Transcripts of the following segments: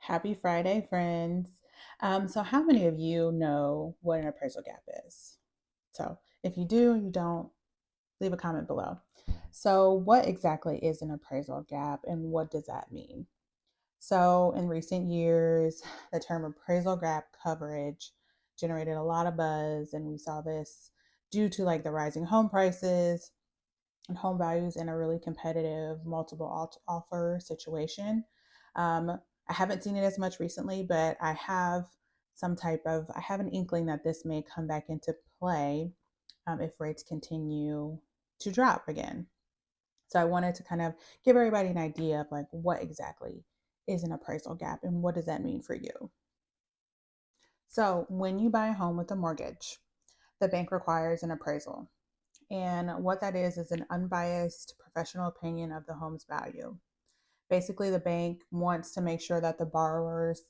Happy Friday, friends. So how many of you know what an appraisal gap is? So if you do, you don't, leave a comment below. So what exactly is an appraisal gap and what does that mean? So in recent years, the term appraisal gap coverage generated a lot of buzz, and we saw this due to like the rising home prices and home values in a really competitive multiple offer situation. Um, I haven't seen it as much recently, but I have an inkling that this may come back into play if rates continue to drop again. So I wanted to kind of give everybody an idea of like what exactly is an appraisal gap and what does that mean for you. So when you buy a home with a mortgage, the bank requires an appraisal. And what that is an unbiased professional opinion of the home's value. Basically, the bank wants to make sure that the borrowers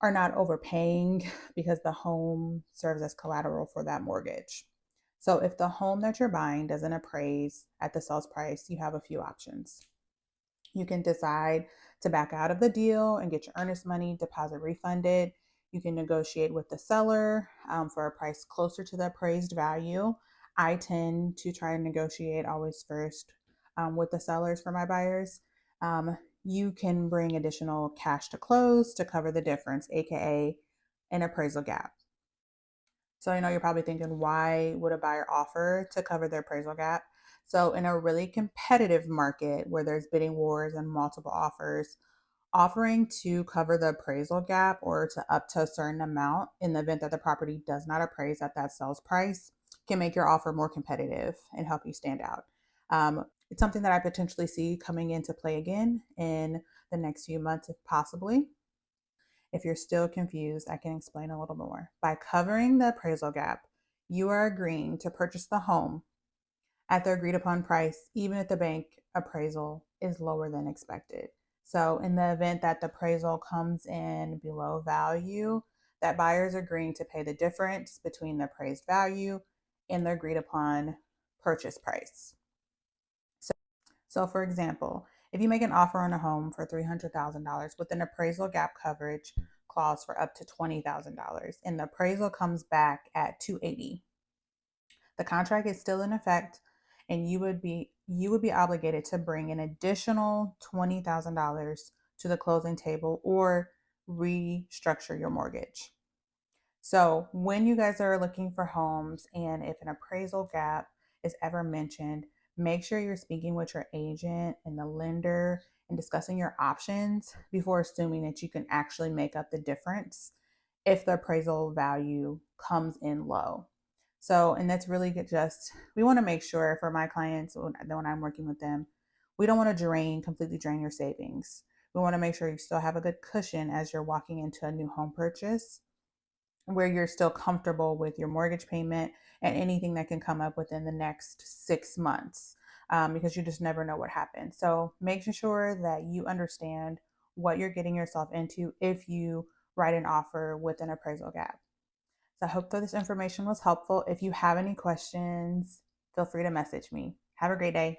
are not overpaying because the home serves as collateral for that mortgage. So, if the home that you're buying doesn't appraise at the sales price, you have a few options. You can decide to back out of the deal and get your earnest money deposit refunded. You can negotiate with the seller for a price closer to the appraised value. I tend to try and negotiate always first with the sellers for my buyers. You can bring additional cash to close to cover the difference, aka an appraisal gap. So I know you're probably thinking, why would a buyer offer to cover their appraisal gap? So in a really competitive market where there's bidding wars and multiple offers, offering to cover the appraisal gap or to up to a certain amount in the event that the property does not appraise at that sales price can make your offer more competitive and help you stand out. It's something that I potentially see coming into play again in the next few months, if possibly. If you're still confused, I can explain a little more. By covering the appraisal gap, you are agreeing to purchase the home at the agreed upon price, even if the bank appraisal is lower than expected. So, in the event that the appraisal comes in below value, that buyer is agreeing to pay the difference between the appraised value and the agreed upon purchase price. So, for example, if you make an offer on a home for $300,000 with an appraisal gap coverage clause for up to $20,000 and the appraisal comes back at 280, the contract is still in effect and you would be obligated to bring an additional $20,000 to the closing table or restructure your mortgage. So, when you guys are looking for homes and if an appraisal gap is ever mentioned, make sure you're speaking with your agent and the lender and discussing your options before assuming that you can actually make up the difference if the appraisal value comes in low. So, and that's really just, we want to make sure for my clients when I'm working with them, we don't want to completely drain your savings. We want to make sure you still have a good cushion as you're walking into a new home purchase where you're still comfortable with your mortgage payment and anything that can come up within the next 6 months, because you just never know what happens. So making sure that you understand what you're getting yourself into if you write an offer with an appraisal gap. So I hope that this information was helpful. If you have any questions, feel free to message me. Have a great day.